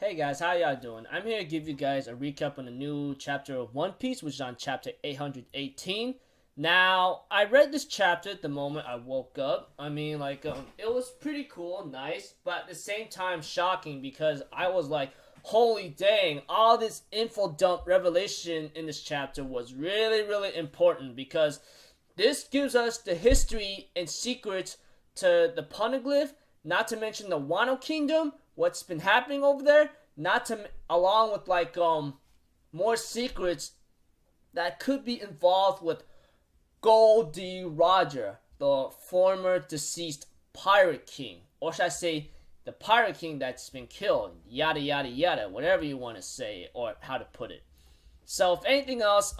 Hey guys, how y'all doing? I'm here to give you guys a recap on the new chapter of One Piece, which is on chapter 818. Now, I read this chapter the moment I woke up. It was pretty cool, nice, but at the same time shocking because I was like, holy dang, all this info dump revelation in this chapter was really, really important because this gives us the history and secrets to the Poneglyph, not to mention the Wano Kingdom, what's been happening over there, not to along with more secrets that could be involved with Goldie Roger, the former deceased pirate king, or should I say the pirate king that's been killed, yada yada yada, whatever you want to say or how to put it. So if anything else,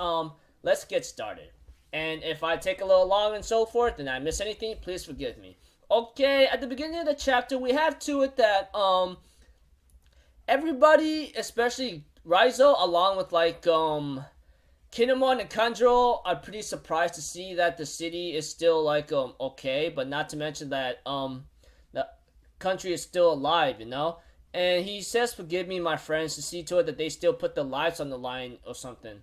let's get started. And if I take a little long and so forth and I miss anything, please forgive me. Okay, at the beginning of the chapter, we have to it that everybody, especially Raizo, along with Kinemon and Kanjuro, are pretty surprised to see that the city is still okay, but not to mention that the country is still alive, you know. And he says, "Forgive me, my friends," to see to it that they still put their lives on the line or something.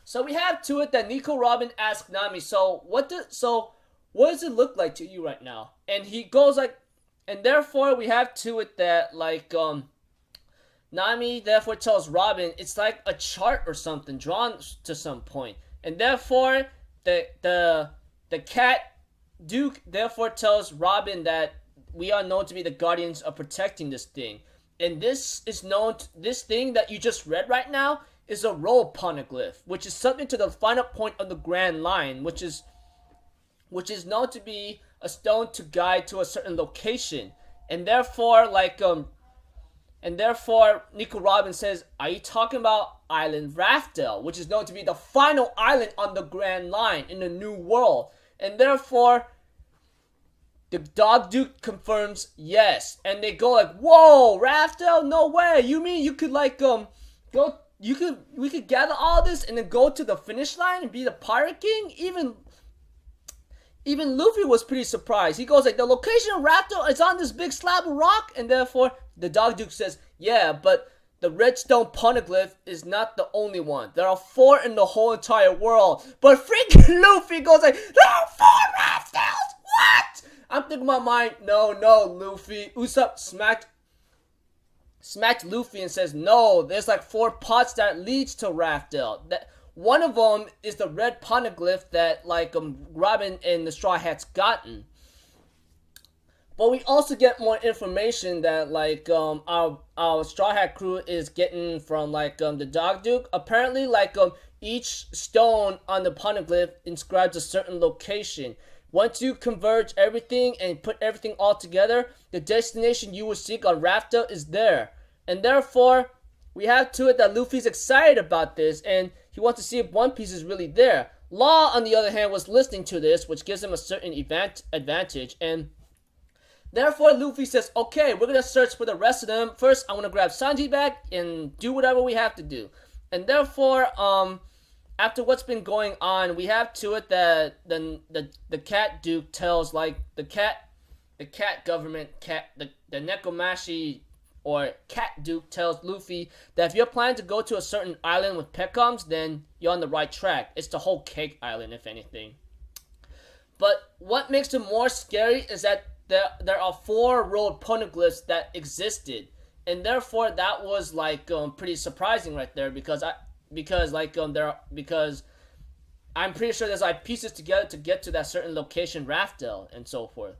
So we have to it that Nico Robin asks Nami, what does it look like to you right now? And he goes and therefore we have to it that Nami therefore tells Robin it's like a chart or something drawn to some point. And therefore the cat Duke therefore tells Robin that we are known to be the guardians of protecting this thing. And this thing that you just read right now is a roll poneglyph, which is something to the final point of the Grand Line, which is known to be a stone to guide to a certain location. And therefore, Nico Robin says, "Are you talking about Island Raftel, which is known to be the final island on the Grand Line in the New World?" And therefore, the Dog Duke confirms yes. And they go "Whoa, Raftel? No way! You mean you could go? We could gather all this and then go to the finish line and be the Pirate King?" Even Luffy was pretty surprised. He goes "The location of Raftel is on this big slab of rock," and therefore the Dog Duke says, "Yeah, but the Redstone Poneglyph is not the only one. There are 4 in the whole entire world." But freaking Luffy goes "There are 4 Raftels? What?" I'm thinking in my mind, no, Luffy. Usopp smacked Luffy and says, "No, there's 4 pots that leads to Raftel. That one of them is the red poneglyph that Robin and the Straw Hats gotten." But we also get more information that our Straw Hat crew is getting from the Dog Duke. Apparently each stone on the poneglyph inscribes a certain location. Once you converge everything and put everything all together, the destination you will seek on Raftel is there. And therefore, we have to it that Luffy's excited about this and he wants to see if One Piece is really there. Law, on the other hand, was listening to this, which gives him a certain advantage. And therefore, Luffy says, "Okay, we're going to search for the rest of them. First, I want to grab Sanji back and do whatever we have to do." And therefore, after what's been going on, we have to it that the Cat Duke tells the cat government, the Nekomashi or Cat Duke tells Luffy that if you're planning to go to a certain island with Pecoms, then you're on the right track. It's the whole Cake Island, if anything. But what makes it more scary is that there are 4 rolled poneglyphs that existed, and therefore that was pretty surprising right there because I'm pretty sure there's pieces together to get to that certain location, Raftel, and so forth.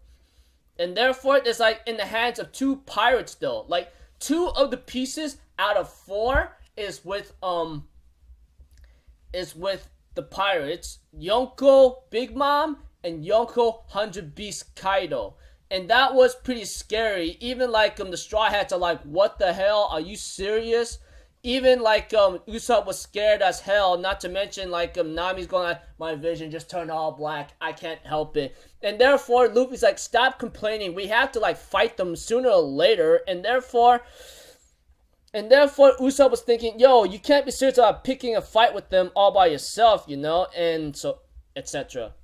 And therefore, there's in the hands of 2 pirates though. 2 of the pieces out of 4 is with the pirates, Yonko Big Mom and Yonko 100 Beast Kaido. And that was pretty scary. Even the Straw Hats are "What the hell? Are you serious?" Even Usopp was scared as hell, not to mention Nami's going "My vision just turned all black. I can't help it." And therefore Luffy's "Stop complaining. We have to fight them sooner or later." And therefore Usopp was thinking, "Yo, you can't be serious about picking a fight with them all by yourself, you know?" And so etc.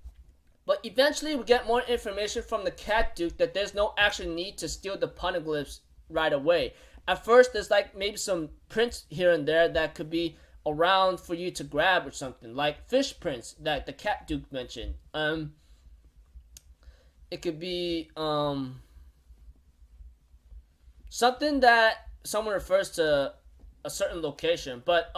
But eventually we get more information from the Cat Duke that there's no actual need to steal the poneglyphs right away. At first, there's like maybe some prints here and there that could be around for you to grab or something, like fish prints that the Cat Duke mentioned. It could be something that someone refers to a certain location, but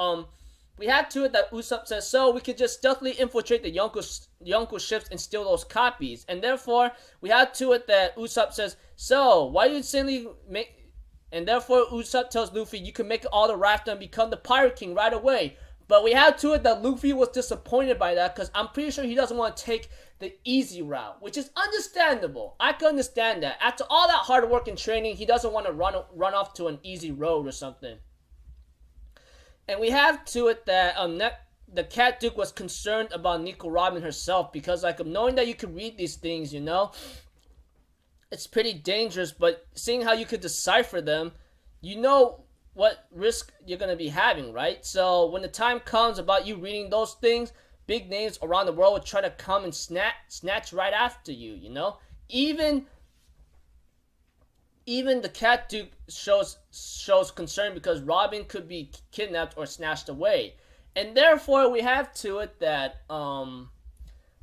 we had to it that Usopp says, so we could just stealthily infiltrate the Yonko ships and steal those copies. And therefore, we had to it that Usopp says, so why do you instantly make... And therefore, Usopp tells Luffy, you can make all the raft and become the Pirate King right away. But we had to it that Luffy was disappointed by that, because I'm pretty sure he doesn't want to take the easy route, which is understandable. I can understand that. After all that hard work and training, he doesn't want to run off to an easy road or something. And we have to it that the Cat Duke was concerned about Nico Robin herself, because like knowing that you could read these things, you know, it's pretty dangerous. But seeing how you could decipher them, you know what risk you're gonna be having, right? So when the time comes about you reading those things, big names around the world will try to come and snatch right after you. You know, even the Cat Duke shows concern because Robin could be kidnapped or snatched away. And therefore, we have to it that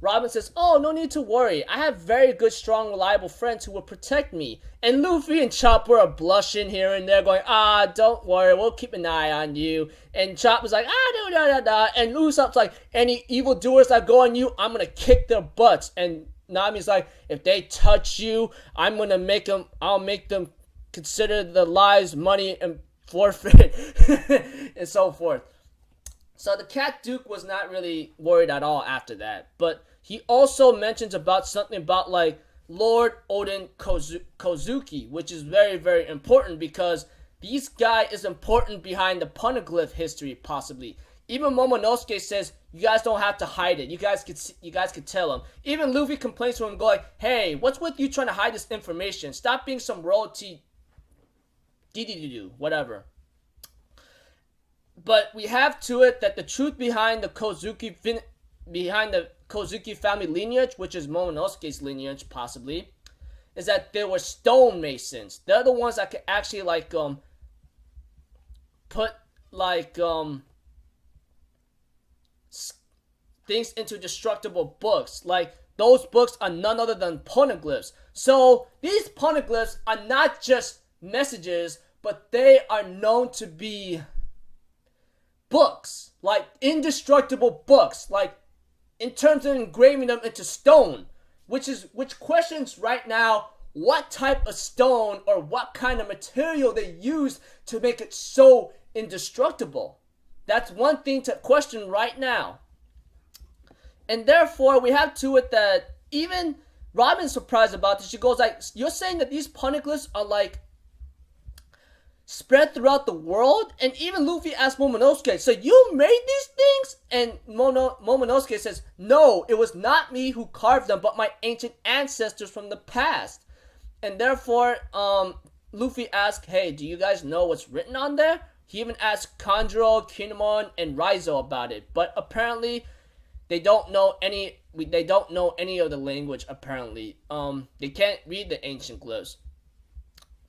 Robin says, oh, no need to worry. I have very good, strong, reliable friends who will protect me. And Luffy and Chopper are blushing here and there going, don't worry, we'll keep an eye on you. And Chopper's like, da. And Usopp's like, any evildoers that go on you, I'm going to kick their butts. And Nami's like, if they touch you, I'll make them consider the lives, money, and forfeit, and so forth. So the Cat Duke was not really worried at all after that. But he also mentions about something about like Lord Odin Kozuki, which is very, very important because this guy is important behind the Poneglyph history, possibly. Even Momonosuke says, you guys don't have to hide it. You guys could tell him. Even Luffy complains to him, go like, hey, what's with you trying to hide this information? Stop being some royalty, whatever. But we have to it that the truth behind the Kozuki family lineage, which is Momonosuke's lineage, possibly, is that they were stonemasons. They're the ones that could actually like put like things into destructible books. Like those books are none other than poneglyphs. So these poneglyphs are not just messages, but they are known to be books, like indestructible books, like in terms of engraving them into stone, which questions right now what type of stone or what kind of material they use to make it so indestructible. That's one thing to question right now. And therefore, we have to it that even Robin's surprised about this. She goes like, you're saying that these poneglyphs are like spread throughout the world? And even Luffy asked Momonosuke, so you made these things? And Momonosuke says, no, it was not me who carved them, but my ancient ancestors from the past. And therefore, Luffy asked, hey, do you guys know what's written on there? He even asked Kanjuro, Kinemon, and Raizo about it. But apparently, they don't know any of the language, apparently. They can't read the ancient glyphs.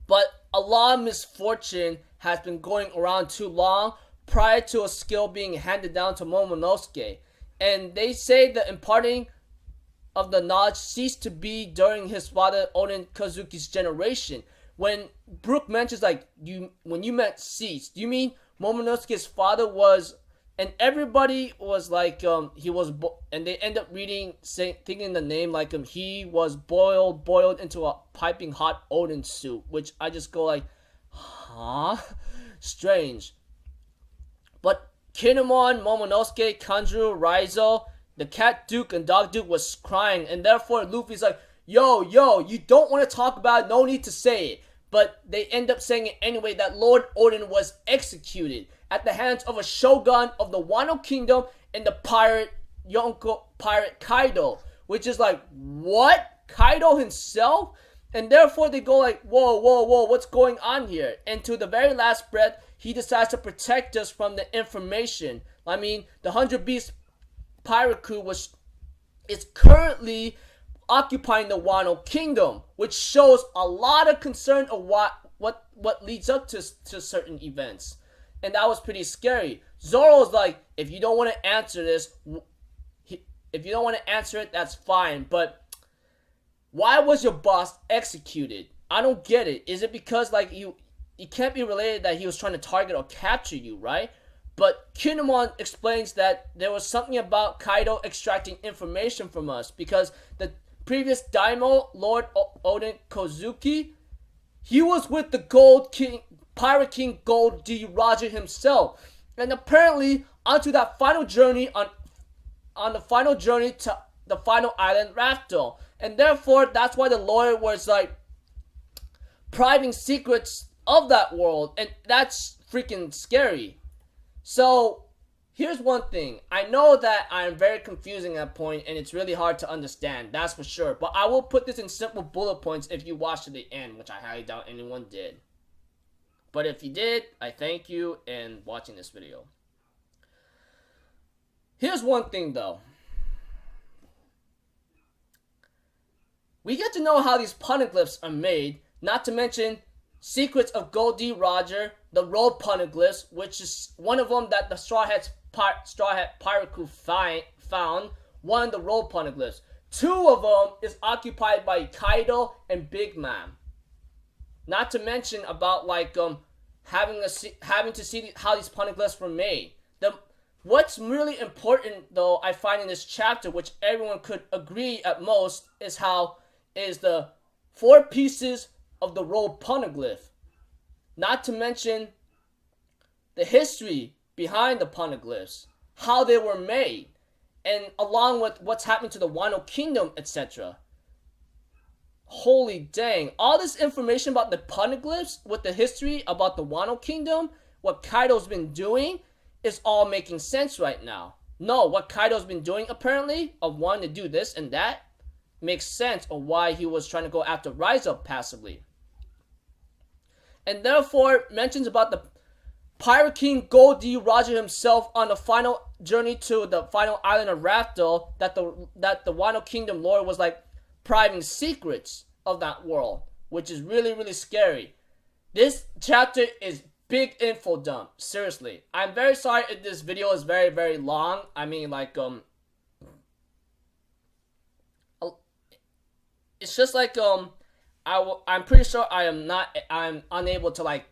But a lot of misfortune has been going around too long prior to a skill being handed down to Momonosuke. And they say the imparting of the knowledge ceased to be during his father Oden Kozuki's generation. When Brook mentions like, when you meant ceased, do you mean Momonosuke's father was... And everybody was like, he was, and they end up thinking the name like he was boiled into a piping hot Odin soup, which I just go like, huh? Strange. But Kinemon, Momonosuke, Kanjuro, Raizo, the Cat Duke, and Dog Duke was crying, and therefore Luffy's like, yo, you don't want to talk about it, no need to say it. But they end up saying it anyway, that Lord Odin was executed at the hands of a shogun of the Wano Kingdom and the pirate Kaido. Which is like, what? Kaido himself? And therefore they go like, whoa, what's going on here? And to the very last breath, he decides to protect us from the information. I mean, the 100 Beast pirate crew is currently occupying the Wano Kingdom, which shows a lot of concern of what leads up to certain events, and that was pretty scary. Zoro's like, if you don't want to answer this, if you don't want to answer it, that's fine. But why was your boss executed? I don't get it. Is it because like it can't be related that he was trying to target or capture you, right? But Kinemon explains that there was something about Kaido extracting information from us because the previous Daimyo, Lord Oden Kozuki, he was with the Gold King, Pirate King Gold D. Roger himself. And apparently, onto that final journey, on the final journey to the final island, Raftel. And therefore, that's why the lawyer was like prying secrets of that world. And that's freaking scary. So, here's one thing. I know that I'm very confusing at point and it's really hard to understand, that's for sure. But I will put this in simple bullet points if you watched to the end, which I highly doubt anyone did. But if you did, I thank you in watching this video. Here's one thing though. We get to know how these poneglyphs are made, not to mention secrets of Gold D. Roger, the road poneglyphs, which is one of them that the Straw Hat pirate crew found, one of the road poneglyphs. Two of them is occupied by Kaido and Big Mom. Not to mention about like having to see how these poneglyphs were made. What's really important though, I find in this chapter, which everyone could agree at most, is the 4 pieces of the road poneglyph. Not to mention the history behind the poneglyphs, how they were made, and along with what's happening to the Wano Kingdom, etc. Holy dang, all this information about the poneglyphs with the history about the Wano Kingdom, what Kaido's been doing, is all making sense right now. No, what Kaido's been doing apparently, of wanting to do this and that, makes sense of why he was trying to go after Rise Up passively. And therefore, mentions about the Pirate King Gold D. Roger himself on the final journey to the final island of Raftel, that the Wano Kingdom Lord was like prying secrets of that world, which is really, really scary. This chapter is big info dump, seriously. I'm very sorry if this video is very, very long. I mean, like, it's just like, I'm pretty sure I'm unable to, like,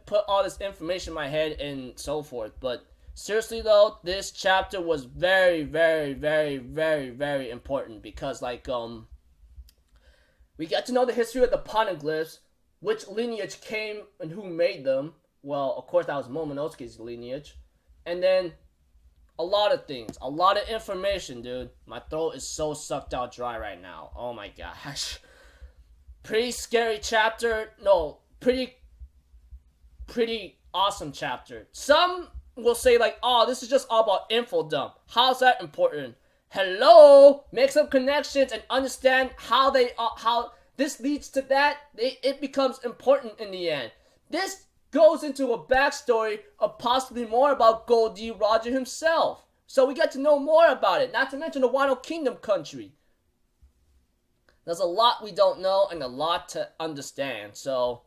put all this information in my head and so forth. But seriously, though, this chapter was very, very, very, very, very important because, like, we get to know the history of the poneglyphs, which lineage came and who made them. Well, of course, that was Momonosuke's lineage. And then a lot of things. A lot of information, dude. My throat is so sucked out dry right now. Oh my gosh. Pretty scary chapter. No, pretty awesome chapter. Some will say like, oh, this is just all about info dump. How's that important? Hello? Make some connections and understand how this leads to that. It becomes important in the end. This goes into a backstory of possibly more about Gold D. Roger himself. So we get to know more about it, not to mention the Wano Kingdom country. There's a lot we don't know and a lot to understand, so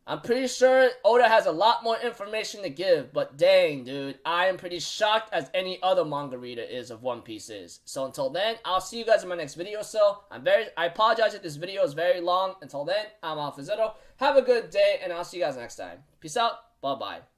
I'm pretty sure Oda has a lot more information to give, but dang, dude, I am pretty shocked as any other manga reader is of One Piece is. So until then, I'll see you guys in my next video. So I apologize if this video is very long. Until then, I'm Alpha Zero. Have a good day, and I'll see you guys next time. Peace out. Bye-bye.